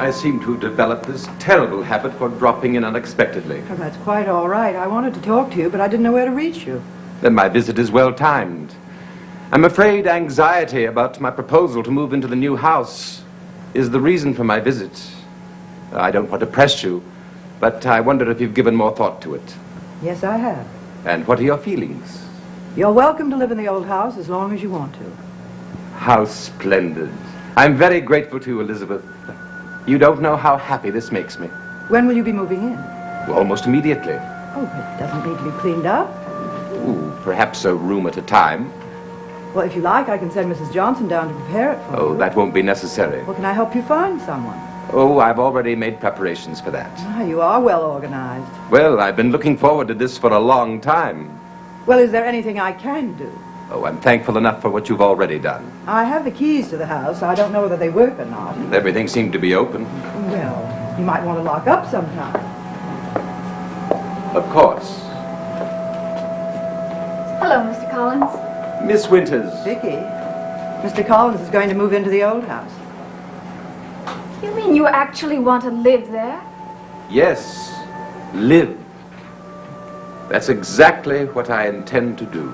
I seem to have developed this terrible habit for dropping in unexpectedly. Oh, that's quite all right. I wanted to talk to you, but I didn't know where to reach you. Then my visit is well timed. I'm afraid anxiety about my proposal to move into the new house is the reason for my visit. I don't want to press you, but I wonder if you've given more thought to it. Yes, I have. And what are your feelings? You're welcome to live in the old house as long as you want to. How splendid. I'm very grateful to you, Elizabeth. You don't know how happy this makes me. When will you be moving in? Almost immediately. Oh, it doesn't need to be cleaned up. Ooh, perhaps a room at a time. Well, if you like, I can send Mrs. Johnson down to prepare it for you. Oh, that won't be necessary. Well, can I help you find someone? Oh, I've already made preparations for that. Ah, you are well organized. Well, I've been looking forward to this for a long time. Well, is there anything I can do? Oh, I'm thankful enough for what you've already done. I have the keys to the house. I don't know whether they work or not. Everything seemed to be open. Well, you might want to lock up sometime. Of course. Hello, Mr. Collins. Miss Winters. Vicky, Mr. Collins is going to move into the old house. You mean you actually want to live there? Yes, live. That's exactly what I intend to do.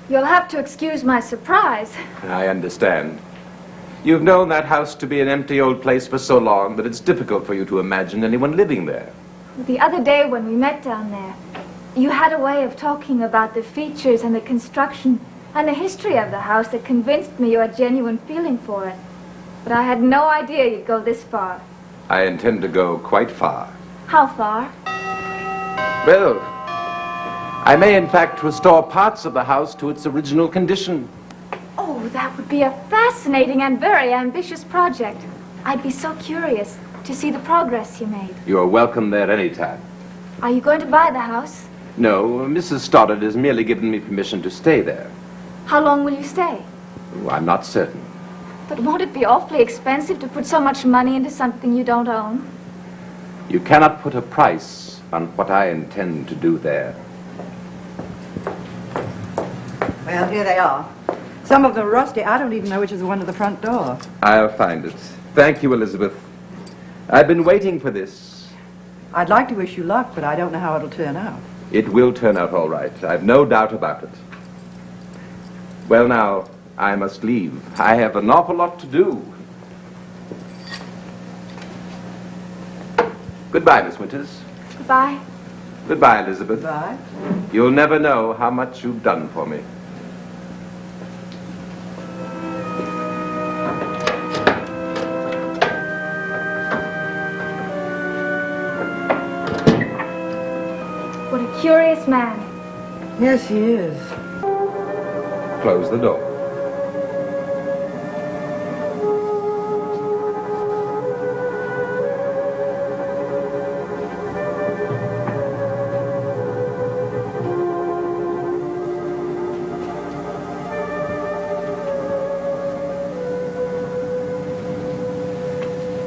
You'll have to excuse my surprise. I understand. You've known that house to be an empty old place for so long that it's difficult for you to imagine anyone living there. The other day when we met down there, you had a way of talking about the features and the construction and the history of the house that convinced me you had genuine feeling for it. But I had no idea you'd go this far. I intend to go quite far. How far? Well, I may in fact restore parts of the house to its original condition. Oh, that would be a fascinating and very ambitious project. I'd be so curious to see the progress you made. You're welcome there anytime. Are you going to buy the house? No, Mrs. Stoddard has merely given me permission to stay there. How long will you stay? Oh, I'm not certain. But won't it be awfully expensive to put so much money into something you don't own? You cannot put a price on what I intend to do there. Well, here they are. Some of them are rusty. I don't even know which is the one to the front door. I'll find it. Thank you, Elizabeth. I've been waiting for this. I'd like to wish you luck, but I don't know how it'll turn out. It will turn out all right. I've no doubt about it. Well, now, I must leave. I have an awful lot to do. Goodbye, Miss Winters. Goodbye. Goodbye, Elizabeth. Goodbye. You'll never know how much you've done for me. What a curious man. Yes, he is. Close the door.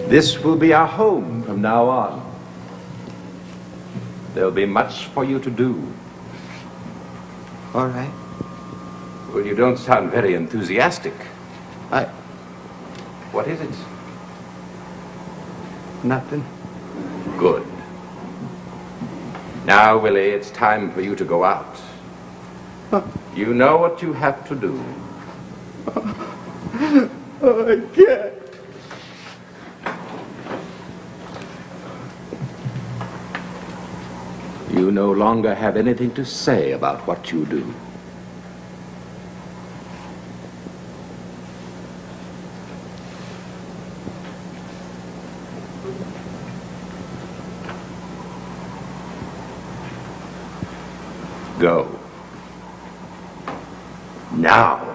This will be our home from now on. There'll be much for you to do. All right. Well, you don't sound very enthusiastic. I... What is it? Nothing. Good. Now, Willie, it's time for you to go out. You know what you have to do. Oh, I can't. You no longer have anything to say about what you do. Go. Now.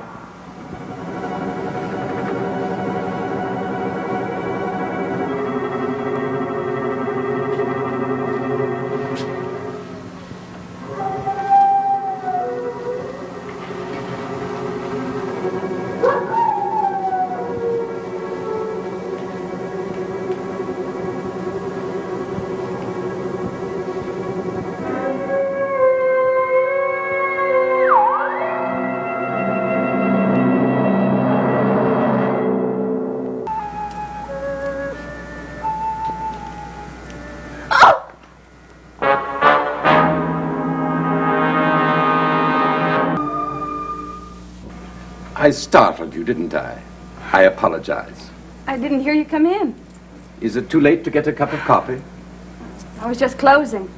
I startled you, didn't I? I apologize. I didn't hear you come in. Is it too late to get a cup of coffee? I was just closing.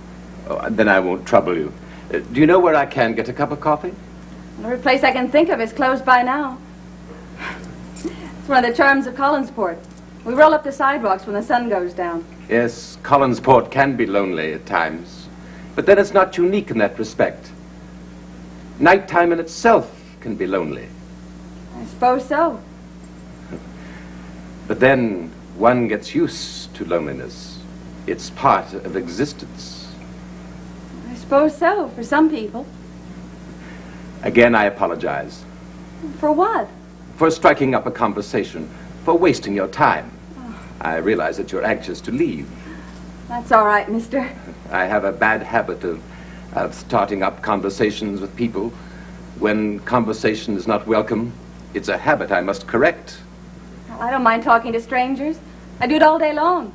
Oh, then I won't trouble you. Do you know where I can get a cup of coffee? Every place I can think of is closed by now. It's one of the charms of Collinsport. We roll up the sidewalks when the sun goes down. Yes, Collinsport can be lonely at times. But then it's not unique in that respect. Nighttime in itself can be lonely. I suppose so. But then one gets used to loneliness. It's part of existence. I suppose so, for some people. Again, I apologize. For what? For striking up a conversation, for wasting your time. I realize that you're anxious to leave. That's all right, mister. I have a bad habit of starting up conversations with people. When conversation is not welcome, it's a habit I must correct. Well, I don't mind talking to strangers. I do it all day long.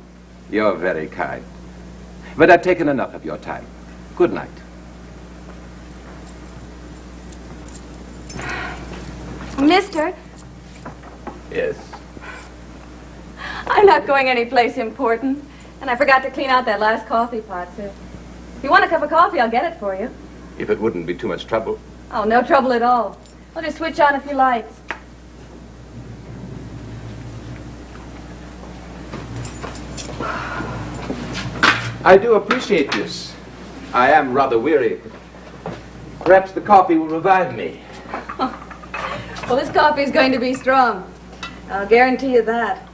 You're very kind. But I've taken enough of your time. Good night. Mister, Yes. I'm not going anyplace important. And I forgot to clean out that last coffee pot, too. If you want a cup of coffee, I'll get it for you. If it wouldn't be too much trouble. Oh, no trouble at all. I'll just switch on a few lights. I do appreciate this. I am rather weary. Perhaps the coffee will revive me. Well, this coffee's going to be strong. I'll guarantee you that.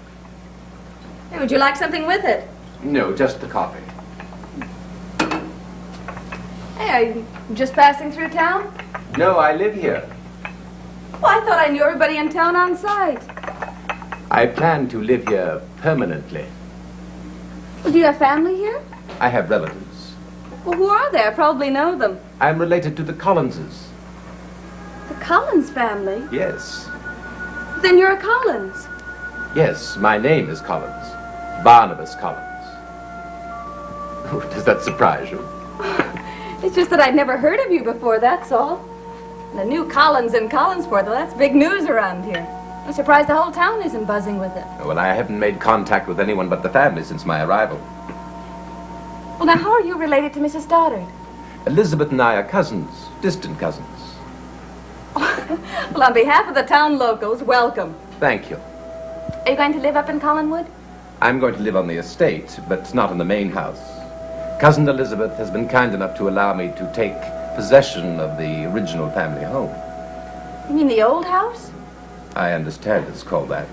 Hey, would you like something with it? No, just the coffee. Hey, are you just passing through town? No, I live here. Oh, I thought I knew everybody in town on sight. I plan to live here permanently. Well, do you have family here? I have relatives. Well, who are they? I probably know them. I'm related to the Collinses. The Collins family? Yes. Then you're a Collins. Yes, my name is Collins. Barnabas Collins. Oh, does that surprise you? It's just that I'd never heard of you before, that's all. And the new Collins in Collinsport, well, that's big news around here. I'm surprised the whole town isn't buzzing with it. Well, I haven't made contact with anyone but the family since my arrival. Well, now, how are you related to Mrs. Stoddard? Elizabeth and I are cousins, distant cousins. Well, on behalf of the town locals, welcome. Thank you. Are you going to live up in Collinwood? I'm going to live on the estate, but not in the main house. Cousin Elizabeth has been kind enough to allow me to take possession of the original family home. You mean the old house? I understand it's called that.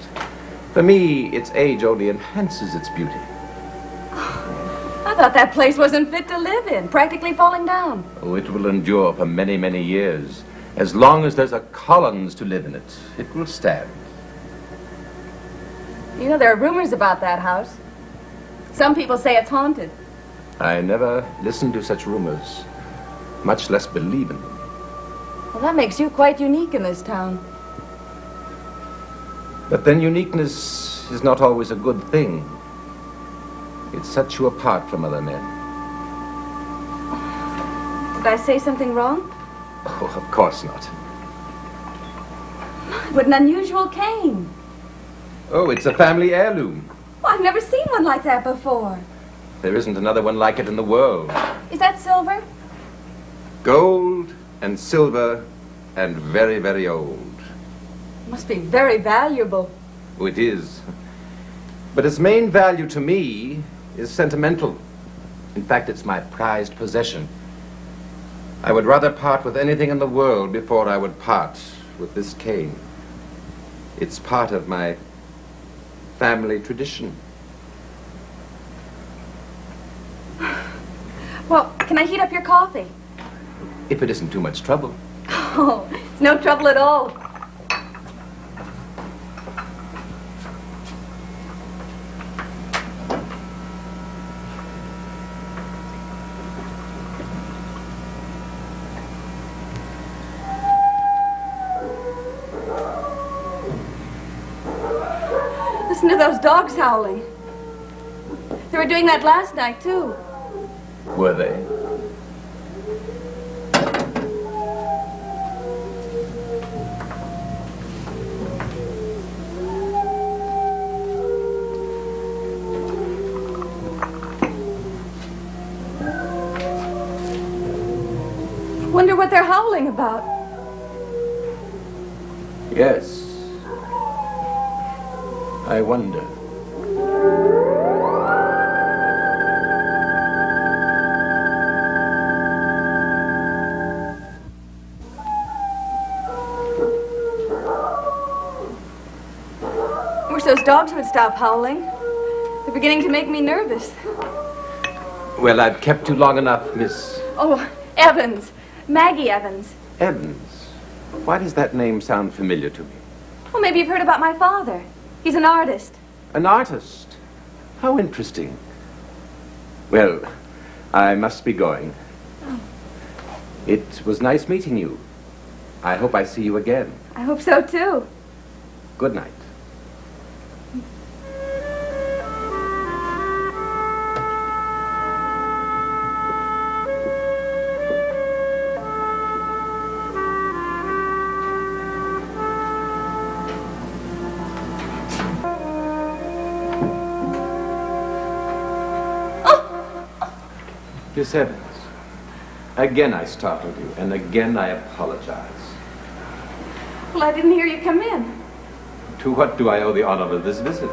For me, its age only enhances its beauty. I thought that place wasn't fit to live in, practically falling down. Oh, it will endure for many, many years. As long as there's a Collins to live in it, it will stand. You know, there are rumors about that house. Some people say it's haunted. I never listen to such rumors, much less believe in them. Well, that makes you quite unique in this town. But then uniqueness is not always a good thing. It sets you apart from other men. Did I say something wrong? Oh, of course not. What an unusual cane. Oh, it's a family heirloom. Well, I've never seen one like that before. There isn't another one like it in the world. Is that silver? Gold and silver and very, very old. Must be very valuable. Oh, it is. But its main value to me is sentimental. In fact, it's my prized possession. I would rather part with anything in the world before I would part with this cane. It's part of my family tradition. Well, can I heat up your coffee? If it isn't too much trouble. Oh, it's no trouble at all. Listen to those dogs howling. They were doing that last night, too. Were they? what they're howling about. Yes. I wonder. Wish those dogs would stop howling. They're beginning to make me nervous. Well, I've kept you long enough, Miss Oh, Evans. Maggie Evans. Evans. Why does that name sound familiar to me? Well, maybe you've heard about my father. He's an artist. An artist? How interesting. Well, I must be going. It was nice meeting you. I hope I see you again. I hope so, too. Good night. Miss Evans, again I startled you, and again I apologize. Well, I didn't hear you come in. To what do I owe the honor of this visit?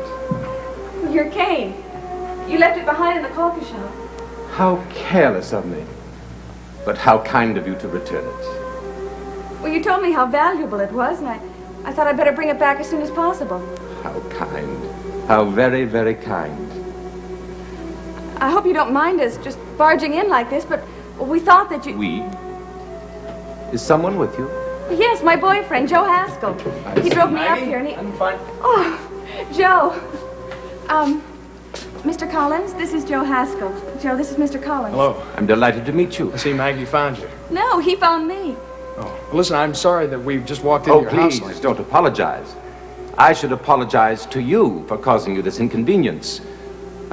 Your cane. You left it behind in the coffee shop. How careless of me. But how kind of you to return it. Well, you told me how valuable it was, and I thought I'd better bring it back as soon as possible. How kind. How very, very kind. I hope you don't mind us just barging in like this, but we thought that you... We? Is someone with you? Yes, my boyfriend, Joe Haskell. He drove me up here and he... I'm fine. Oh, Joe. Mr. Collins, this is Joe Haskell. Joe, this is Mr. Collins. Hello. I'm delighted to meet you. I see Maggie found you. No, he found me. Oh, well, listen, I'm sorry that we just walked into Oh, your house. please, don't apologize. I should apologize to you for causing you this inconvenience.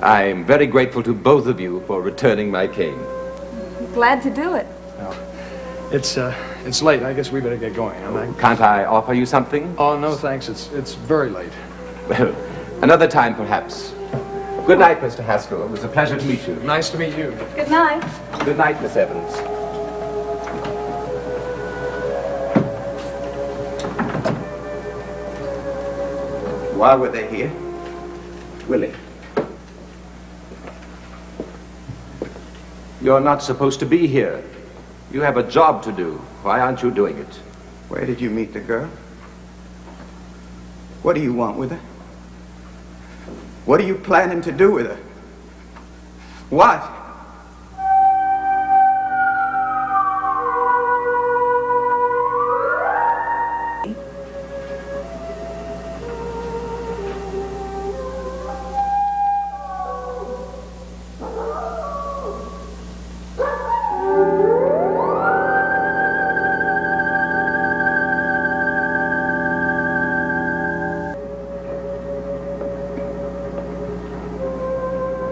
I'm very grateful to both of you for returning my cane. Glad to do it. It's late. I guess we better get going. Can't I offer you something? Oh, no, thanks. It's very late. Well, another time, perhaps. Good night, Mr. Haskell. It was a pleasure to meet you. Nice to meet you. Good night. Good night, Miss Evans. Why were they here? Willie. You're not supposed to be here. You have a job to do. Why aren't you doing it? Where did you meet the girl? What do you want with her? What are you planning to do with her? What?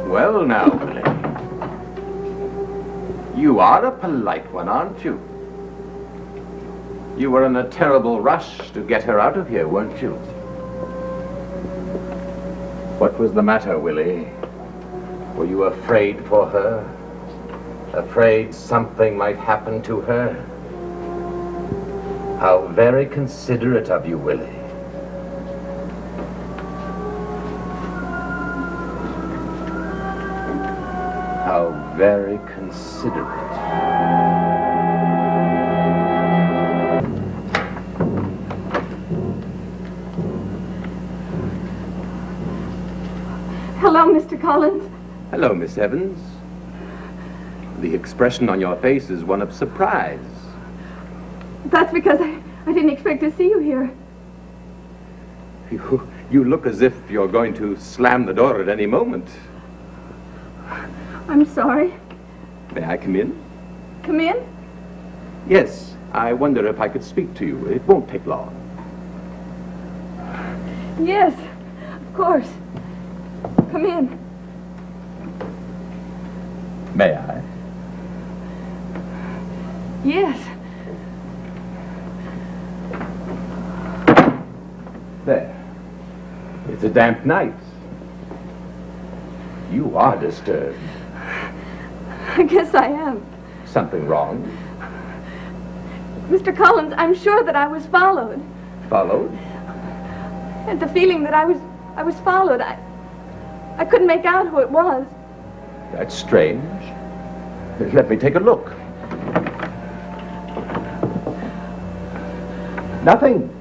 Well, now, Willie. You are a polite one, aren't you? You were in a terrible rush to get her out of here, weren't you? What was the matter, Willie? Were you afraid for her? Afraid something might happen to her? How very considerate of you, Willie. How very considerate. Hello, Mr. Collins. Hello, Miss Evans. The expression on your face is one of surprise. That's because I didn't expect to see you here. You look as if you're going to slam the door at any moment. I'm sorry. May I come in? Come in? Yes, I wonder if I could speak to you. It won't take long. Yes, of course. Come in. May I? Yes. There. It's a damp night. You are disturbed. I guess I am. Something wrong? Mr. Collins, I'm sure that I was followed. Followed? And the feeling that I was followed, I couldn't make out who it was. That's strange. Let me take a look. Nothing.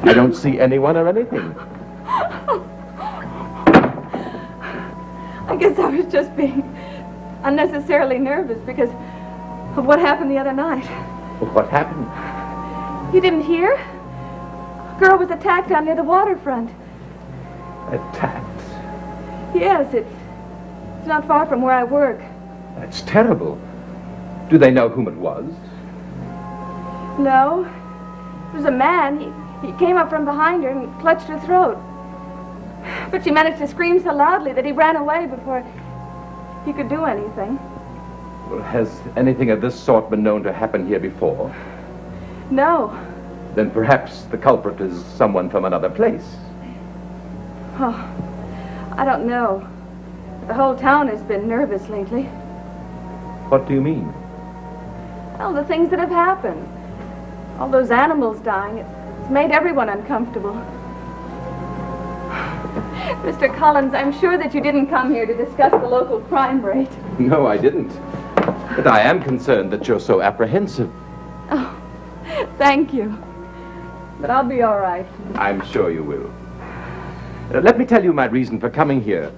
I don't see anyone or anything. I guess I was just being unnecessarily nervous because of what happened the other night. What happened? You didn't hear? A girl was attacked down near the waterfront. Attacked? Yes, it's not far from where I work. That's terrible. Do they know whom it was? No. It was a man. He came up from behind her and clutched her throat. But she managed to scream so loudly that he ran away before he could do anything. Well, has anything of this sort been known to happen here before? No. Then perhaps the culprit is someone from another place. Oh, I don't know. The whole town has been nervous lately. What do you mean? Well, the things that have happened. All those animals dying, it's made everyone uncomfortable. Mr. Collins, I'm sure that you didn't come here to discuss the local crime rate. No, I didn't. But I am concerned that you're so apprehensive. Oh, thank you. But I'll be all right. I'm sure you will. Let me tell you my reason for coming here.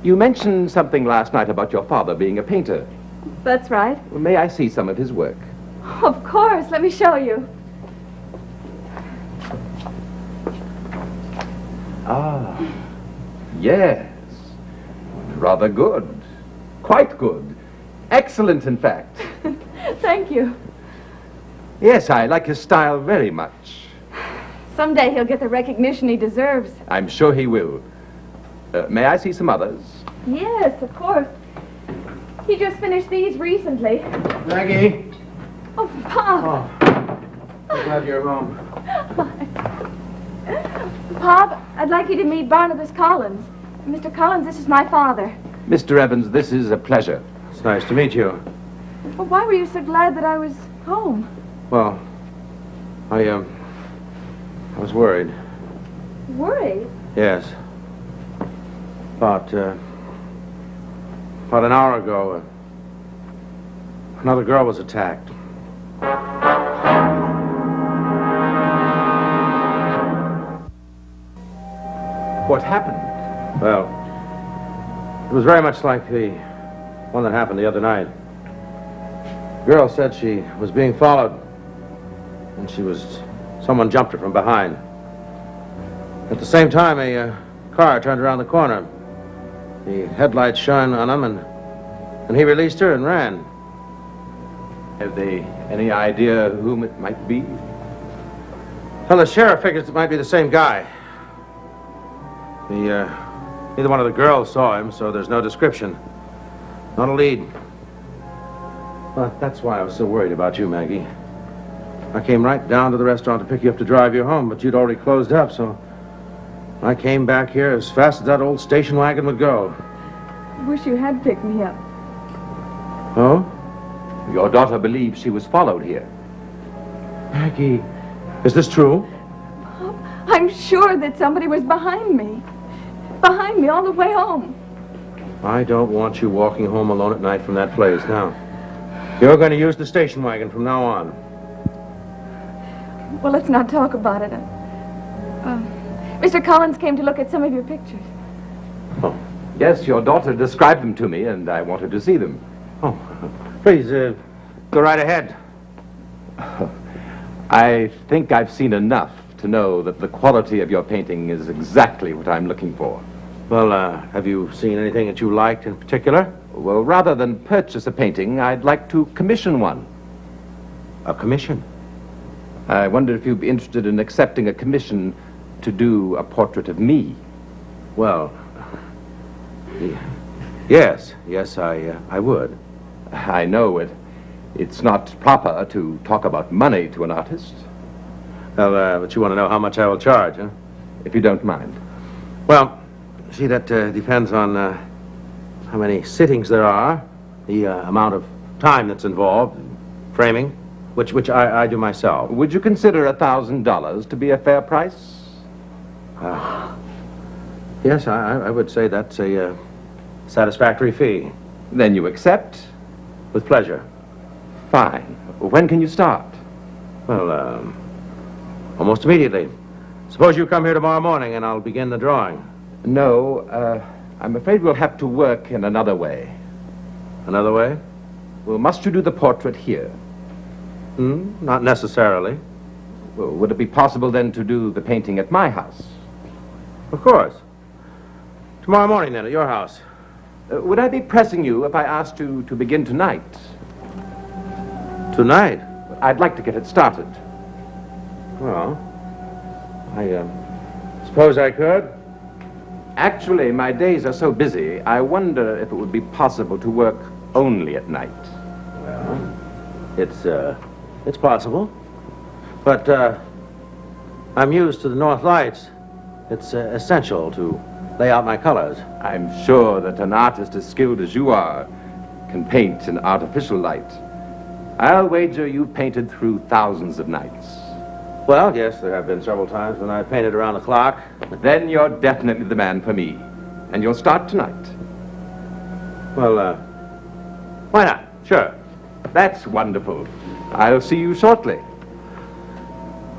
You mentioned something last night about your father being a painter. That's right. Well, may I see some of his work? Of course. Let me show you. Ah, yes. Rather good. Quite good. Excellent, in fact. Thank you. Yes, I like his style very much. Someday he'll get the recognition he deserves. I'm sure he will. May I see some others? Yes, of course. He just finished these recently. Maggie. Oh, Pop. Oh, I'm glad you're home. Pop, I'd like you to meet Barnabas Collins. Mr. Collins, this is my father. Mr. Evans, this is a pleasure. It's nice to meet you. Well, why were you so glad that I was home? Well, I was worried. Worried? Yes. About an hour ago, another girl was attacked. What happened? Well, it was very much like the one that happened the other night. The girl said she was being followed, and someone jumped her from behind. At the same time, a car turned around the corner. The headlights shone on him, and he released her and ran. Have they any idea whom it might be? Well, the sheriff figures it might be the same guy. Neither one of the girls saw him, so there's no description. Not a lead. Well, that's why I was so worried about you, Maggie. I came right down to the restaurant to pick you up to drive you home, but you'd already closed up, so I came back here as fast as that old station wagon would go. I wish you had picked me up. Oh? Your daughter believes she was followed here. Maggie, is this true? I'm sure that somebody was behind me. Behind me all the way home. I don't want you walking home alone at night from that place. Now, you're going to use the station wagon from now on. Well, let's not talk about it. Mr. Collins came to look at some of your pictures. Oh, Yes, your daughter described them to me, and I wanted to see them. oh, please, go right ahead. I think I've seen enough to know that the quality of your painting is exactly what I'm looking for. Well, have you seen anything that you liked in particular? Well, rather than purchase a painting, I'd like to commission one. A commission? I wonder if you'd be interested in accepting a commission to do a portrait of me. Well, yes, I would. I know it's not proper to talk about money to an artist, Well, but you want to know how much I will charge, huh? if you don't mind. Well, see, that depends on how many sittings there are, the amount of time that's involved, framing. which I do myself. Would you consider $1,000 to be a fair price? Yes, I would say that's a satisfactory fee. Then you accept? With pleasure. Fine. When can you start? Well, almost immediately. Suppose you come here tomorrow morning and I'll begin the drawing. No, I'm afraid we'll have to work in another way. Another way? Well, must you do the portrait here? Not necessarily. Well, would it be possible then to do the painting at my house? Of course. Tomorrow morning then, at your house. Would I be pressing you if I asked you to begin tonight? Tonight? I'd like to get it started. Well, I suppose I could. Actually, my days are so busy, I wonder if it would be possible to work only at night. Well, it's possible. But, I'm used to the north lights. It's essential to lay out my colors. I'm sure that an artist as skilled as you are can paint in artificial light. I'll wager you've painted through thousands of nights. Well, yes, there have been several times when I painted around the clock. Then you're definitely the man for me. And you'll start tonight. Well, why not? Sure. That's wonderful. I'll see you shortly.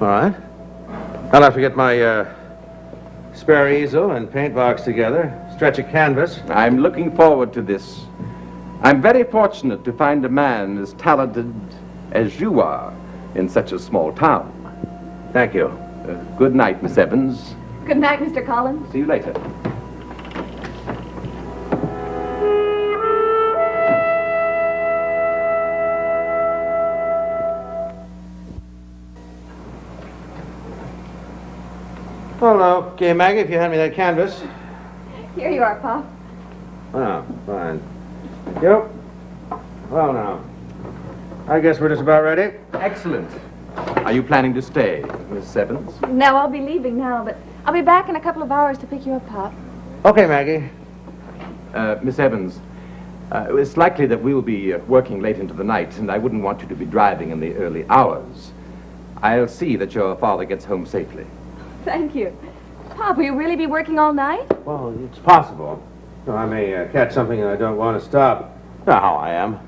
All right. I'll have to get my spare easel and paint box together, stretch a canvas. I'm looking forward to this. I'm very fortunate to find a man as talented as you are in such a small town. Thank you. Good night, Miss Evans. Good night, Mr. Collins. See you later. Hello. Okay, Maggie, if you hand me that canvas. Here you are, Pop. Oh, fine. Yep. Well, now, I guess we're just about ready. Excellent. Are you planning to stay, Miss Evans? No, I'll be leaving now, but I'll be back in a couple of hours to pick you up, Pop. Okay, Maggie. Miss Evans, it's likely that we'll be working late into the night, and I wouldn't want you to be driving in the early hours. I'll see that your father gets home safely. Thank you. Pop, will you really be working all night? Well, it's possible. So I may catch something and I don't want to stop. You know how I am.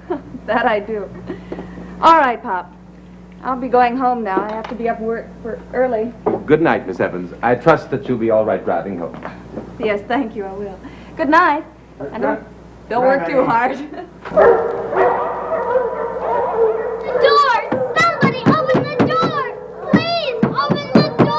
That I do. All right, Pop. I'll be going home now. I have to be up work for early. Good night, Miss Evans. I trust that you'll be all right driving home. Yes, thank you, I will. Good night. And don't work too hard. The door! Somebody open the door! Please, open the door!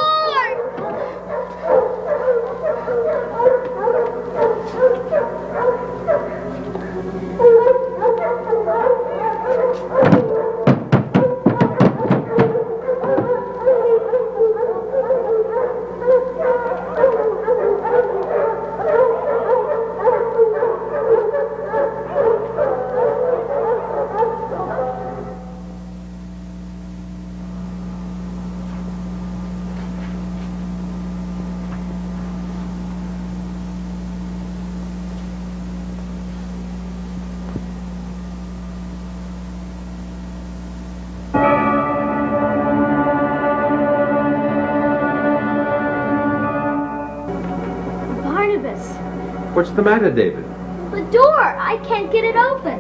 What's the matter, David? The door! I can't get it open.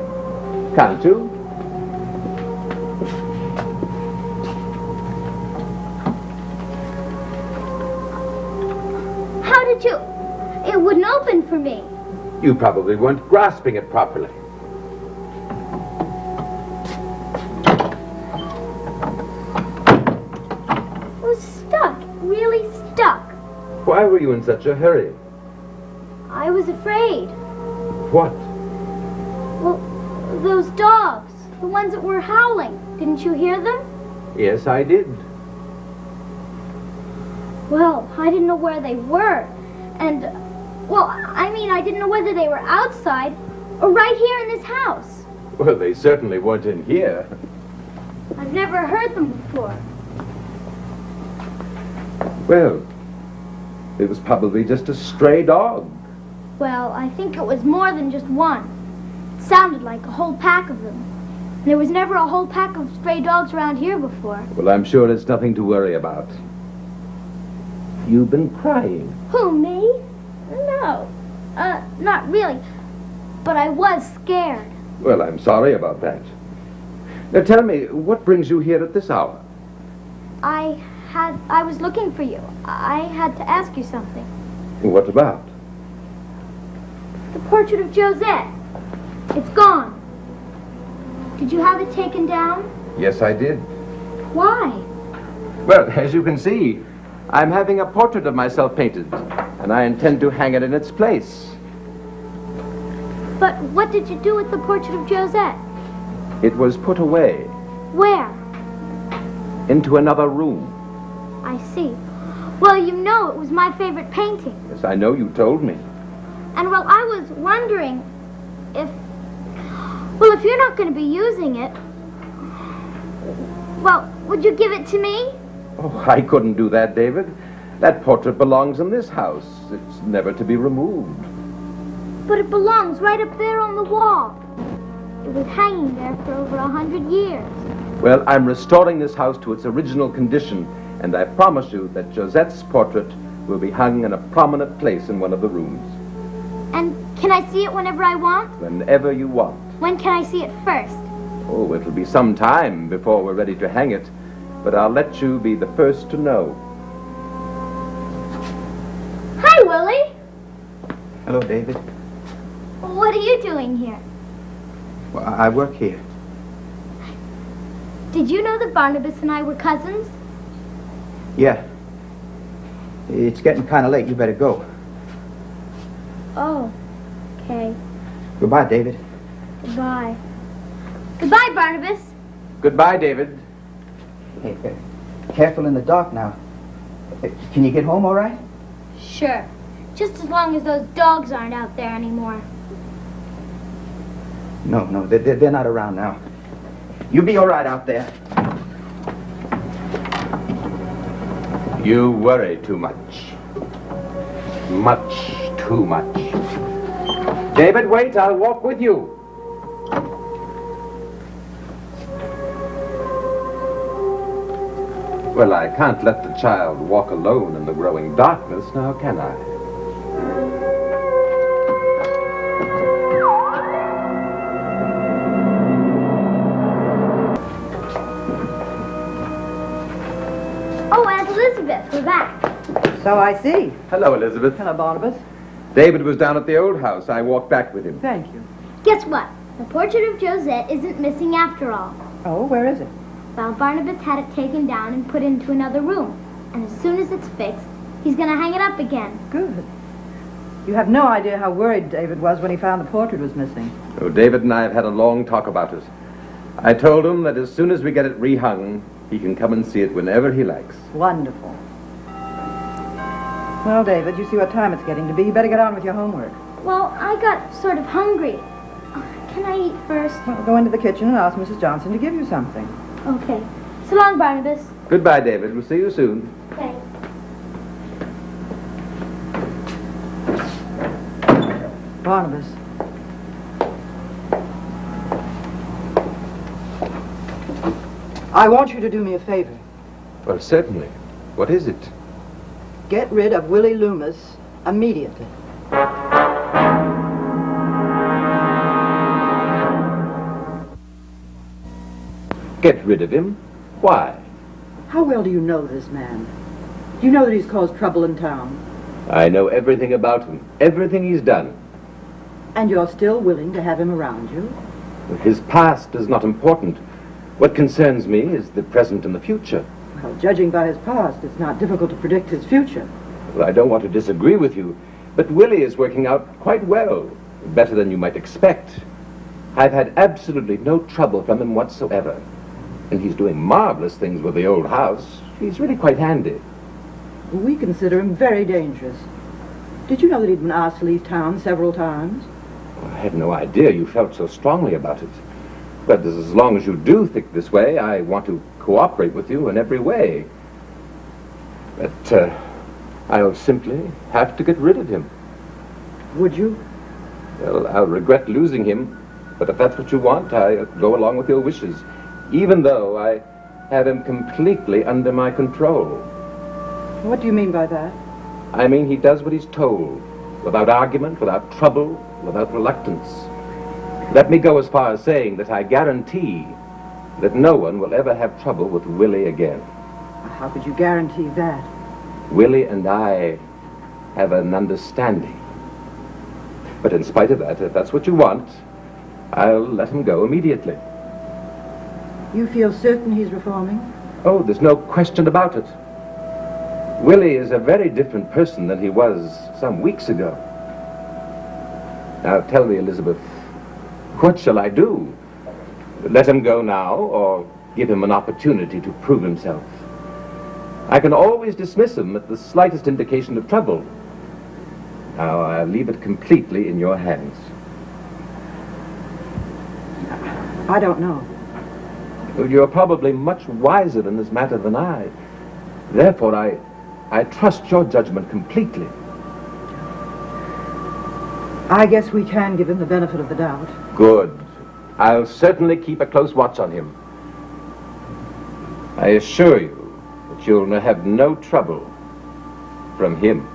Can't you? How did you... It wouldn't open for me. You probably weren't grasping it properly. It was stuck. Really stuck. Why were you in such a hurry? I was afraid. What? Well, those dogs. The ones that were howling. Didn't you hear them? Yes, I did. Well, I didn't know where they were. And, well, I mean, I didn't know whether they were outside or right here in this house. Well, they certainly weren't in here. I've never heard them before. Well, it was probably just a stray dog. Well, I think it was more than just one. It sounded like a whole pack of them. There was never a whole pack of stray dogs around here before. Well, I'm sure it's nothing to worry about. You've been crying. Who, me? No. Not really. But I was scared. Well, I'm sorry about that. Now tell me, what brings you here at this hour? I was looking for you. I had to ask you something. What about? The portrait of Josette. It's gone. Did you have it taken down? Yes, I did. Why? Well, as you can see, I'm having a portrait of myself painted, and I intend to hang it in its place. But what did you do with the portrait of Josette? It was put away Where? into another room. I see. Well, you know it was my favorite painting. Yes, I know you told me. And well, I was wondering if... Well, if you're not going to be using it... Well, would you give it to me? Oh, I couldn't do that, David. That portrait belongs in this house. It's never to be removed. But it belongs right up there on the wall. It was hanging there for over 100 years. Well, I'm restoring this house to its original condition, and I promise you that Josette's portrait will be hung in a prominent place in one of the rooms. And can I see it whenever I want? Whenever you want. When can I see it first? Oh, it'll be some time before we're ready to hang it, but I'll let you be the first to know. Hi, Willie. Hello, David. What are you doing here? Well, I work here. Did you know that Barnabas and I were cousins? Yeah. It's getting kind of late. You better go. Oh, okay. Goodbye, David. Goodbye. Goodbye, Barnabas. Goodbye, David. Hey, careful in the dark now. Can you get home all right? Sure. Just as long as those dogs aren't out there anymore. No, they're not around now. You'll be all right out there. You worry too much. Much too much. David, wait, I'll walk with you. Well, I can't let the child walk alone in the growing darkness, now can I? Oh, Aunt Elizabeth, we're back. So I see. Hello, Elizabeth. Hello, Barnabas. David was down at the old house. I walked back with him. Thank you. Guess what? The portrait of Josette isn't missing after all. Oh, where is it? Well, Barnabas had it taken down and put into another room. And as soon as it's fixed, he's going to hang it up again. Good. You have no idea how worried David was when he found the portrait was missing. Oh, David and I have had a long talk about it. I told him that as soon as we get it rehung, he can come and see it whenever he likes. Wonderful. Well, David, you see what time it's getting to be. You better get on with your homework. Well, I got sort of hungry. Can I eat first? Well, go into the kitchen and ask Mrs. Johnson to give you something. Okay. So long, Barnabas. Goodbye, David. We'll see you soon. Thanks. Barnabas. I want you to do me a favor. Well, certainly. What is it? Get rid of Willie Loomis immediately. Get rid of him? Why? How well do you know this man? Do you know that he's caused trouble in town? I know everything about him. Everything he's done. And you're still willing to have him around you? His past is not important. What concerns me is the present and the future. Well, judging by his past, it's not difficult to predict his future. Well, I don't want to disagree with you, but Willie is working out quite well. Better than you might expect. I've had absolutely no trouble from him whatsoever. And he's doing marvelous things with the old house. He's really quite handy. We consider him very dangerous. Did you know that he'd been asked to leave town several times? I had no idea you felt so strongly about it. But as long as you do think this way, I want to cooperate with you in every way. But I'll simply have to get rid of him. Would you? Well, I'll regret losing him, But if that's what you want, I go along with your wishes, even though I have him completely under my control. What do you mean by that? I mean, he does what he's told, without argument, without trouble, without reluctance. Let me go as far as saying that I guarantee that no one will ever have trouble with Willie again. How could you guarantee that? Willie and I have an understanding. But in spite of that, if that's what you want, I'll let him go immediately. You feel certain he's reforming? Oh, there's no question about it. Willie is a very different person than he was some weeks ago. Now tell me, Elizabeth, what shall I do? Let him go now, or give him an opportunity to prove himself? I can always dismiss him at the slightest indication of trouble. Now, I'll leave it completely in your hands. I don't know. You're probably much wiser in this matter than I. Therefore, I trust your judgment completely. I guess we can give him the benefit of the doubt. Good. I'll certainly keep a close watch on him. I assure you that you'll have no trouble from him.